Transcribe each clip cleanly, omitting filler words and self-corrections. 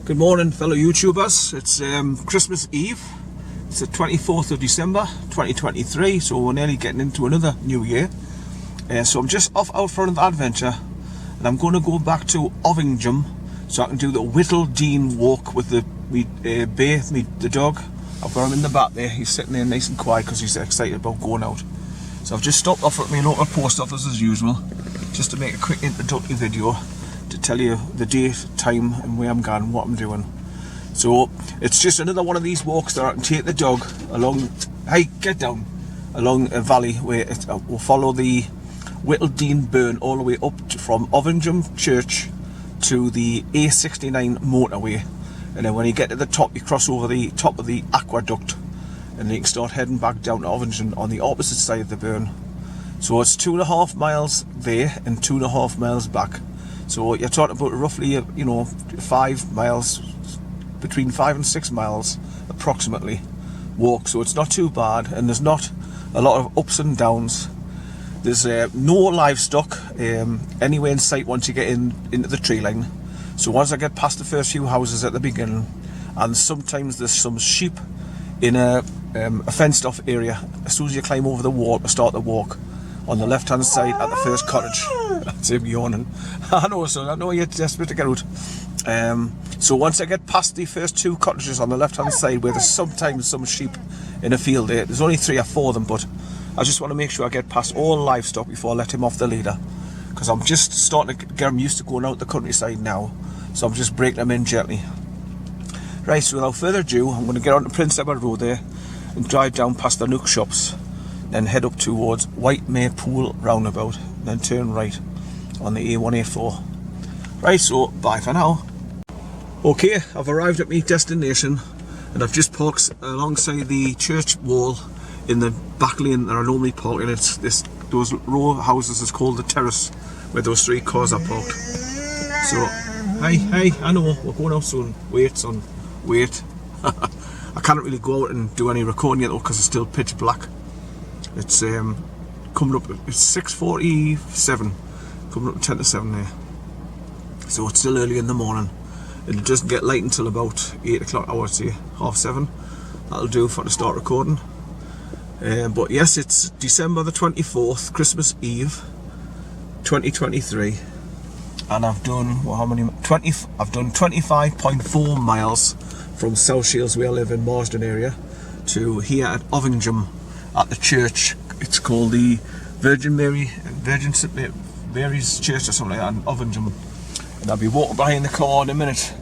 Good morning, fellow YouTubers. It's Christmas Eve. It's the 24th of December 2023, so we're nearly getting into another new year. So I'm just off out for another adventure, and I'm going to go back to Ovingham so I can do the Whittle Dene walk with the dog. I've got him in the back there. He's sitting there nice and quiet because he's excited about going out. So I've just stopped off at my local post office as usual, just to make a quick introductory video to tell you the date, time and where I'm going, what I'm doing. So it's just another one of these walks that I can take the dog along, along a valley where we'll follow the Whittle Dene burn all the way up from Ovingham Church to the A69 motorway, and then when you get to the top you cross over the top of the aqueduct and then you can start heading back down to Ovingham on the opposite side of the burn. So it's 2.5 miles there and 2.5 miles back. So you're talking about roughly, 5 miles, between 5 and 6 miles approximately walk. So it's not too bad, and there's not a lot of ups and downs. There's no livestock anywhere in sight once you get into the tree line. So once I get past the first few houses at the beginning, and sometimes there's some sheep in a fenced off area, as soon as you climb over the wall to start the walk, on the left hand side at the first cottage. That's him yawning. I know, son, I know you're desperate to get out. So once I get past the first two cottages on the left hand side, where there's sometimes some sheep in a field there, there's only 3 or 4 of them, but I just want to make sure I get past all livestock before I let him off the leader, because I'm just starting to get him used to going out the countryside now, so I'm just breaking him in gently. Right, so without further ado, I'm going to get on to Prince Edward Road there and drive down past the Nook shops, then head up towards Whitemarepool roundabout, then turn right on the A184. Right, so bye for now. Okay, I've arrived at my destination, and I've just parked alongside the church wall in the back lane that I normally park in. It's those row of houses is called the terrace, where those 3 cars are parked. So, hey, I know, we're going out soon. Wait, son, wait. I can't really go out and do any recording yet though, because it's still pitch black. It's coming up, it's 6:47, coming up to 10 to 7 there. So it's still early in the morning. It doesn't get light until about 8 o'clock, I would say, 6:30. That'll do for to start recording. But yes, it's December the 24th, Christmas Eve, 2023. And I've done, well, I've done 25.4 miles from South Shields, where I live in Marsden area, to here at Ovingham at the church. It's called the Virgin St Mary's Church or something like that in Ovingham. And I'll be walking behind the car in a minute,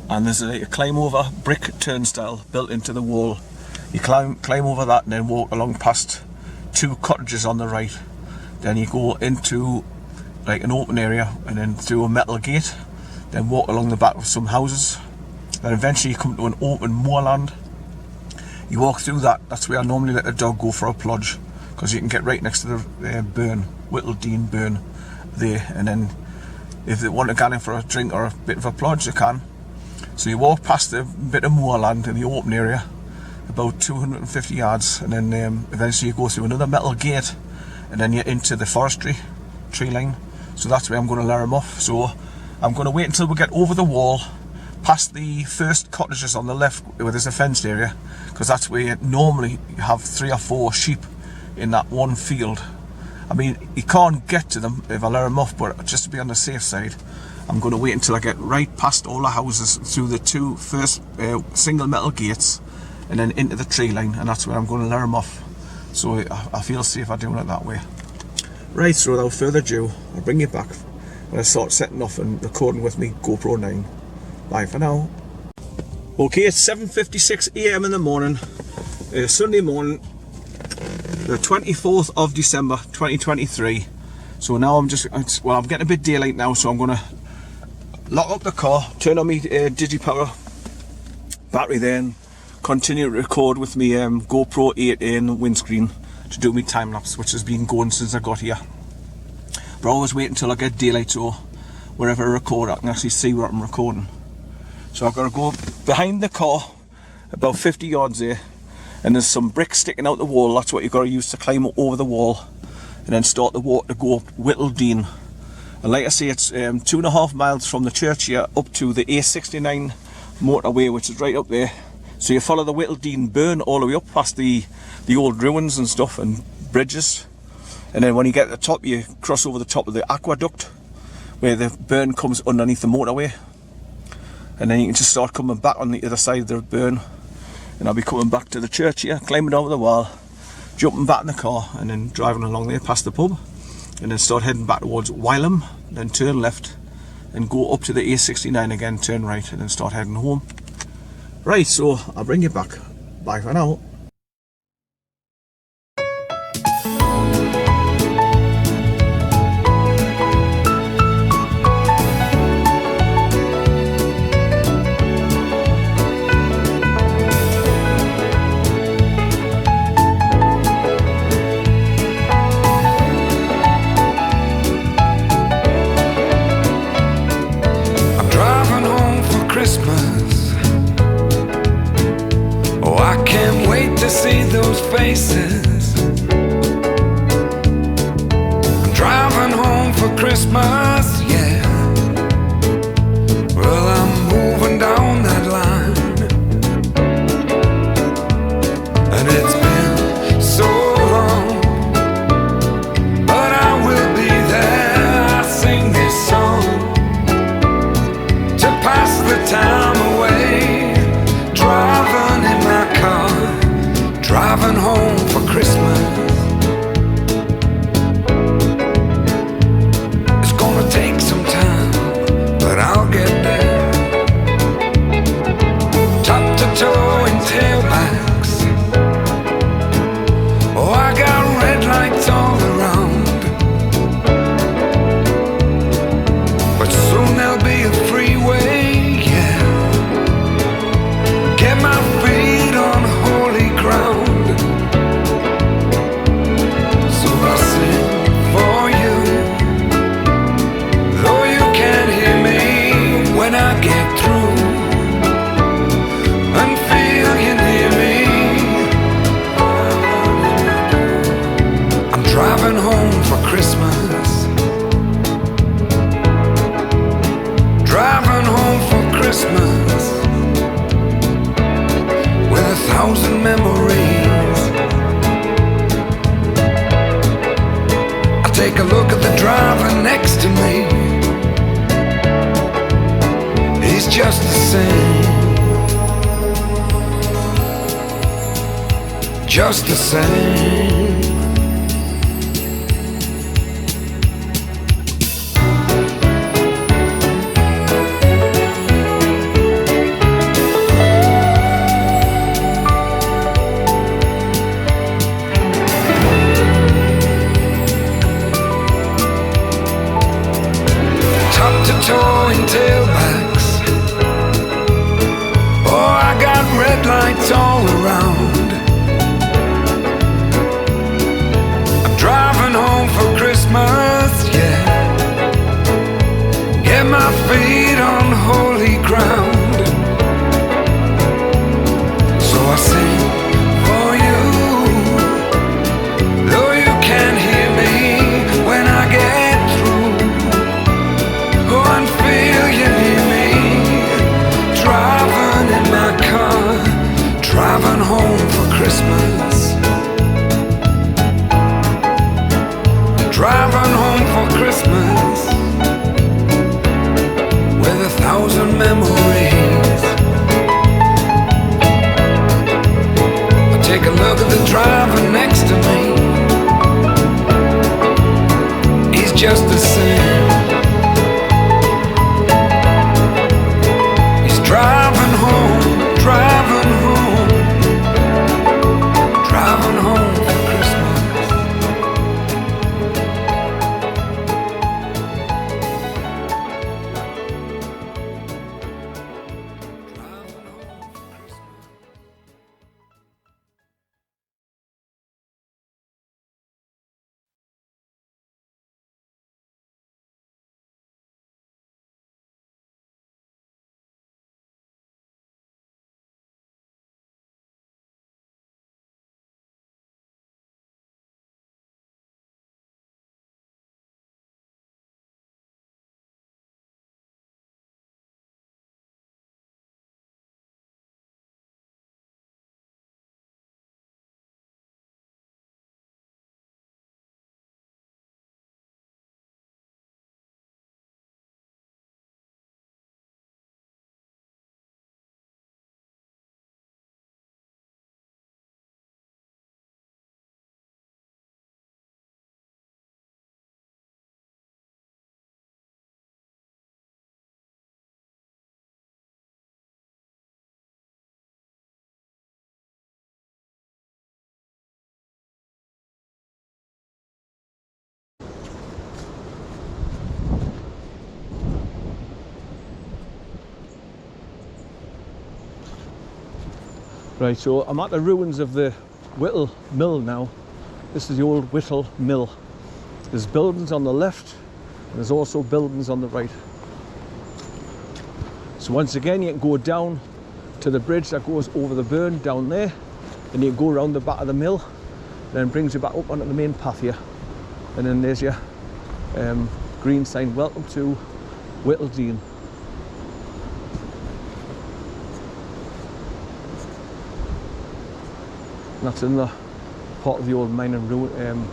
and there's a climb over brick turnstile built into the wall. You climb over that and then walk along past 2 cottages on the right. Then you go into like an open area and then through a metal gate, then walk along the back of some houses. Then eventually you come to an open moorland. You walk through that. That's where I normally let the dog go for a plodge, because you can get right next to the burn, Whittle Dene burn there, and then if they want to go in for a drink or a bit of a plodge, they can. So you walk past a bit of moorland in the open area, about 250 yards, and then eventually you go through another metal gate, and then you're into the forestry tree line. So that's where I'm going to lure him off. So I'm going to wait until we get over the wall, past the first cottages on the left where there's a fenced area, because that's where you normally have 3 or 4 sheep in that one field. I mean, you can't get to them if I lure them off, but just to be on the safe side, I'm going to wait until I get right past all the houses, through the 2 first single metal gates, and then into the tree line, and that's where I'm going to lure them off. So I feel safer doing it that way. Right, so without further ado, I'll bring you back when I start setting off and recording with me GoPro 9. Bye for now. Okay, it's 7:56 AM in the morning, Sunday morning, the 24th of December 2023. So now I'm getting a bit daylight now, so I'm going to lock up the car, turn on my Digipower battery, then continue to record with me GoPro 8 in the windscreen to do my time lapse, which has been going since I got here. But I always wait until I get daylight, so wherever I record I can actually see what I'm recording. So I've got to go behind the car about 50 yards there, and there's some bricks sticking out the wall. That's what you've got to use to climb over the wall and then start the walk to go up Whittle Dene. And like I say, it's 2.5 miles from the church here up to the A69 motorway, which is right up there. So you follow the Whittle Dene burn all the way up past the old ruins and stuff and bridges, and then when you get to the top, you cross over the top of the aqueduct where the burn comes underneath the motorway, and then you can just start coming back on the other side of the burn. And I'll be coming back to the church here, climbing over the wall, jumping back in the car, and then driving along there past the pub, and then start heading back towards Wylam, then turn left and go up to the A69 again, turn right, and then start heading home. Right, so I'll bring you back. Bye for now. To see those faces. I'm driving home for Christmas, yeah. Well, I'm moving down that line, and it's been so long, but I will be there. I sing this song to pass the time away, driving in my car, driving home for Christmas. It's gonna take some time, but I'll get there. Top to toe in tailbacks. Oh, I got red lights all around, but soon there'll be a freeway, yeah. Get my feet on holy ground. Driving home for Christmas. Driving home for Christmas with 1,000 memories. I take a look at the driver next to me. He's just the same. Just the same. Towing tailbacks. Oh, I got red lights all around. I'm driving home for Christmas, yeah. Get my feet on holy ground. So I sing for you, though you can't hear me when I get through. Go and feel you near me, driving in my car, driving home for Christmas. Driving home for Christmas with 1,000 memories. I take a look at the driver next to me. He's just the same. Driving home, driving home, driving home for Christmas. Right, so I'm at the ruins of the Whittle Mill now. This is the old Whittle Mill. There's buildings on the left, and there's also buildings on the right. So once again, you can go down to the bridge that goes over the burn down there, and you can go around the back of the mill, then brings you back up onto the main path here. And then there's your green sign, welcome to WHITTLE DENE. And that's in the part of the old mining ruin.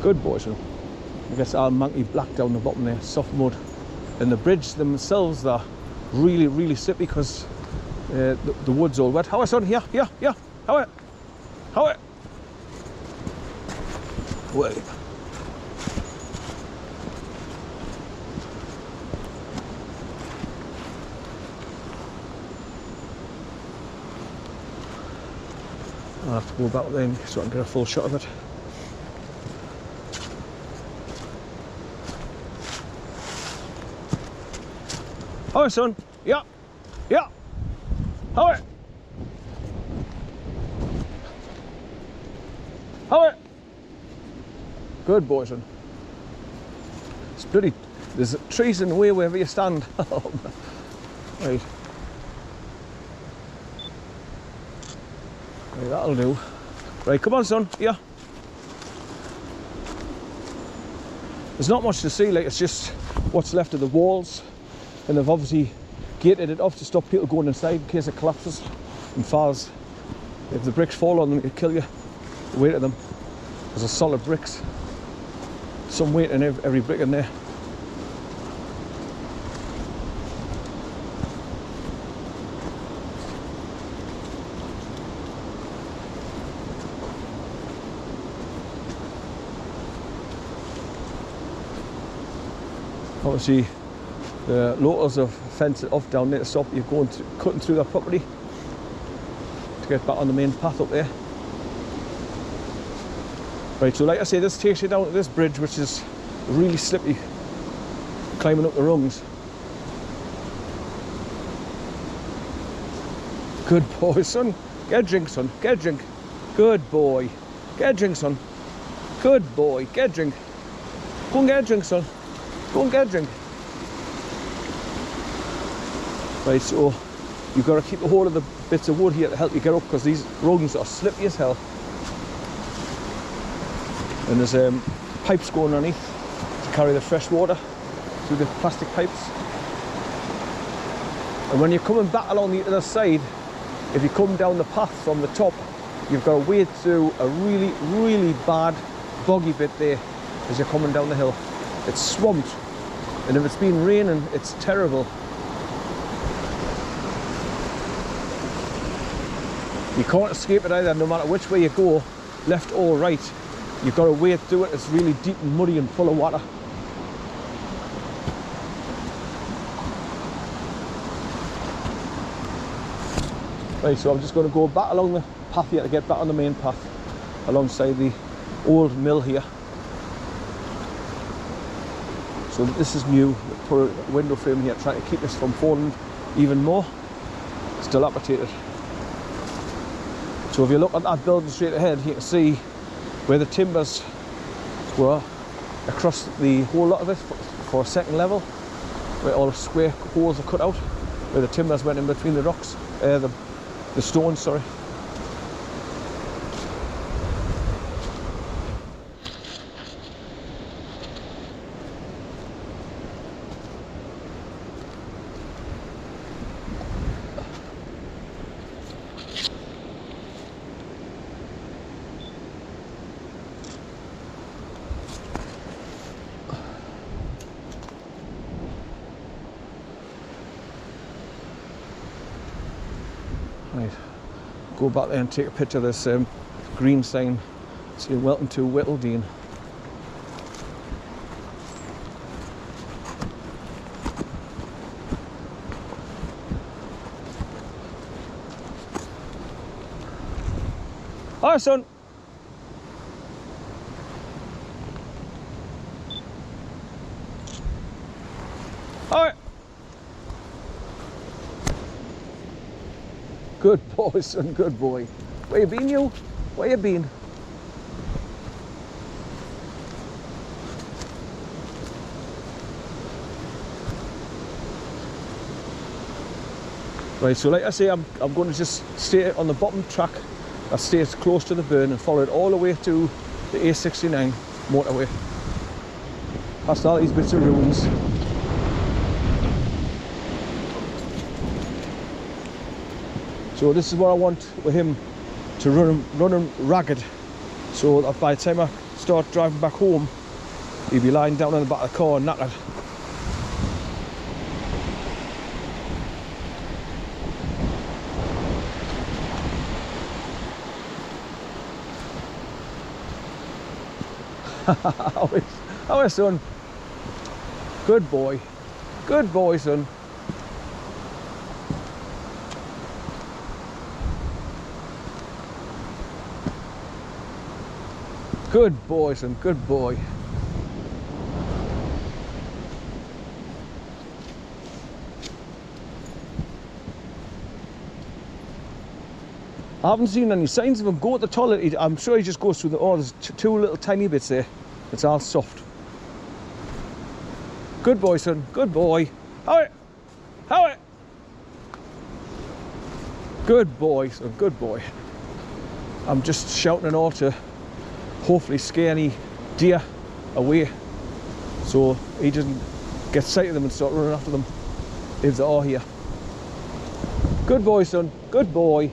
Good boys. I guess all manky black down the bottom there, soft mud. And the bridge themselves, they're really, really slippy because the wood's all wet. How are son? Here. How are? Wait. I'll have to go back then so I can get a full shot of it. Hi son, yeah, how are? Good boy son. It's pretty, there's trees in the way wherever you stand. Right. Right, that'll do. Right, come on son, yeah. There's not much to see, like it's just what's left of the walls. And they've obviously gated it off to stop people going inside in case it collapses and falls. If the bricks fall on them, it'll kill you. The weight of them. There's solid bricks. Some weight in every brick in there. Obviously, the locals have fenced it off down there to stop you going cutting through their property to get back on the main path up there. Right, so like I say, this takes you down to this bridge, which is really slippy, climbing up the rungs. Good boy, son. Get a drink, son. Get a drink. Good boy. Get a drink, son. Good boy. Get a drink. Go and get a drink, son. Go and get a drink. Right, so you've got to keep a hold of the bits of wood here to help you get up because these rungs are slippy as hell. And there's pipes going underneath to carry the fresh water through the plastic pipes. And when you're coming back along the other side, if you come down the path from the top, you've got to wade through a really, really bad boggy bit there as you're coming down the hill. It's swamped, and if it's been raining, it's terrible. You can't escape it either, no matter which way you go, left or right. You've got to wade through it. It's really deep and muddy and full of water. Right, so I'm just going to go back along the path here to get back on the main path alongside the old mill here. So this is new. Put a window frame here trying to keep this from falling even more. It's dilapidated. So if you look at that building straight ahead, you can see where the timbers were across the whole lot of it for a second level, where all the square holes are cut out, where the timbers went in between the rocks, the stones, sorry. Right, go back there and take a picture of this green sign saying welcome to WHITTLE DENE. Hi son. Hi. Good boy, son, good boy. Where you been, you? Where you been? Right, so like I say, I'm going to just stay on the bottom track that stays close to the burn and follow it all the way to the A69 motorway. Past all these bits of ruins. So this is what I want with him, to run him ragged, so that by the time I start driving back home, he'll be lying down in the back of the car and knackered. How is son? Good boy. Good boy, son. Good boy, son. Good boy. I haven't seen any signs of him go to the toilet. I'm sure he just goes through the... Oh, there's two little tiny bits there. It's all soft. Good boy, son. Good boy. How it? Good boy, son. Good boy. I'm just shouting and all to hopefully scare any deer away, so he doesn't get sight of them and start running after them if they are here. Good boy, son. Good boy.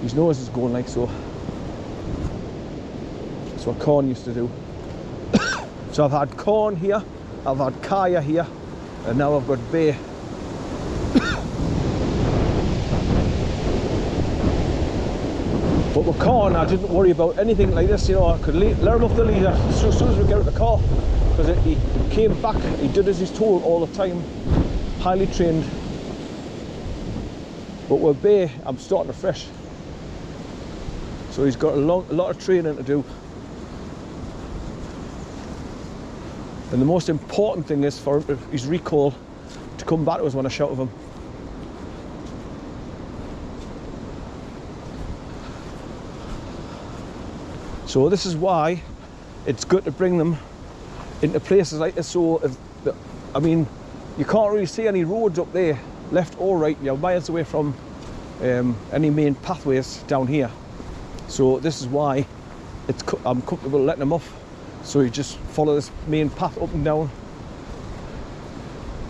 His nose is going like so. That's what corn used to do. So I've had corn here, I've had kaya here, and now I've got bear. But with corn, I didn't worry about anything like this, you know. I could let him off the lead as soon as we get out of the car, because he came back, he did as he's told all the time, highly trained. But with bear, I'm starting afresh. So he's got a lot of training to do. And the most important thing is for his recall to come back to us when I shout at him. So this is why it's good to bring them into places like this. So, I mean, you can't really see any roads up there, left or right. You're miles away from any main pathways down here. So this is why I'm comfortable letting him off. So you just follow this main path up and down,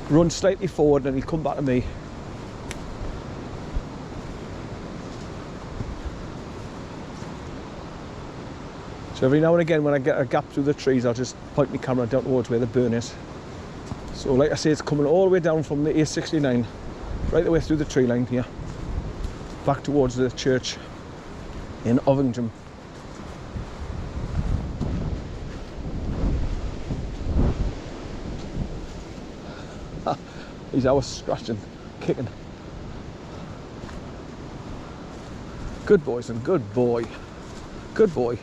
run slightly forward, and he'll come back to me. So every now and again when I get a gap through the trees, I'll just point my camera down towards where the burn is. So like I say, it's coming all the way down from the A69, right the way through the tree line here, back towards the church in Ovingham. He's always scratching, kicking. Good boy, son, good boy. Good boy.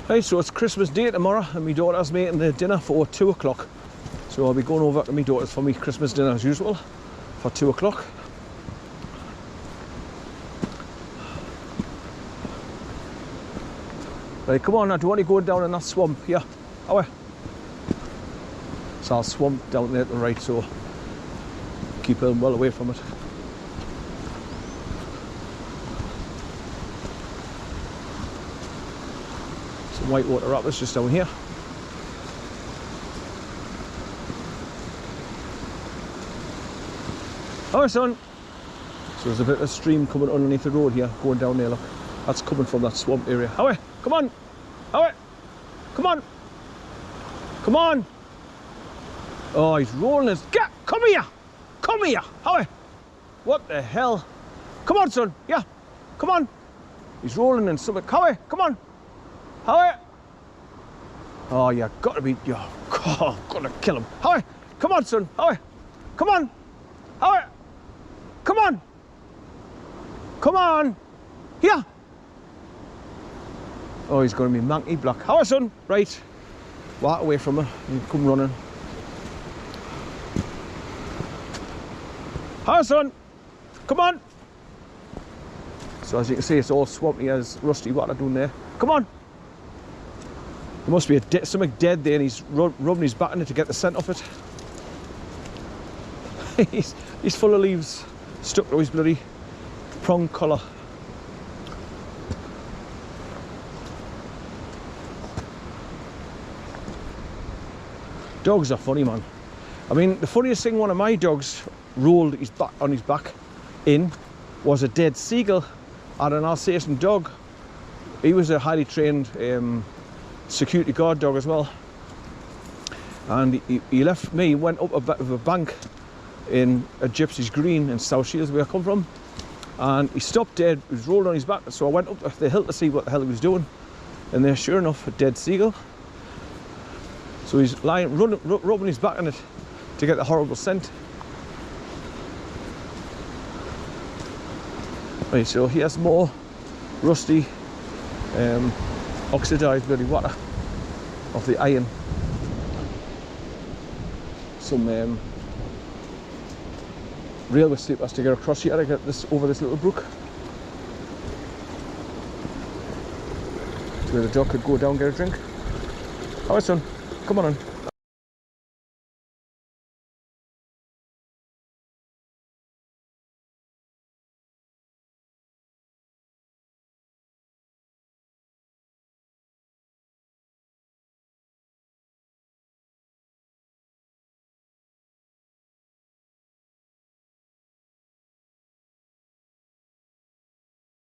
Right, so it's Christmas Day tomorrow and my daughter's making the dinner for 2 o'clock. So I'll be going over to my daughter's for my Christmas dinner as usual for 2 o'clock. Right, come on, I don't want to go down in that swamp here. Away. It's all swamp down there to the right, so keep them well away from it. Some whitewater rapids just down here. Oh, son! So there's a bit of stream coming underneath the road here, going down there, look. That's coming from that swamp area. Away! Come on! Away! Come on! Come on! Oh, he's rolling his... Get! Come here! Come here! Away! What the hell? Come on, son! Yeah! Come on! He's rolling in something. Away! Come on! Away! Oh, you got to be... You're gonna kill him. Away! Come on, son! Away! Come on! Away! Come on! Come on! Here! Oh, he's going to be manky black. How are son? Right. Walk away from her and come running. How son? Come on! So as you can see, it's all swampy as rusty water down there. Come on! There must be something dead there, and he's rubbing his back in it to get the scent off it. he's full of leaves stuck to his bloody prong collar. Dogs are funny, man. I mean, the funniest thing, one of my dogs rolled his back on his back in was a dead seagull and an Alsatian dog. He was a highly trained security guard dog as well, and he left me, went up a bit of a bank in a Gypsy's Green in South Shields, where I come from, and he stopped dead. He was rolled on his back, so I went up the hill to see what the hell he was doing, and there, sure enough, a dead seagull. So he's lying, rubbing his back on it to get the horrible scent. Right, so he has more rusty, oxidised bloody water of the iron. Some railway sleepers to get across here to get this over this little brook, to where the dog could go down and get a drink. Alright son, come on in.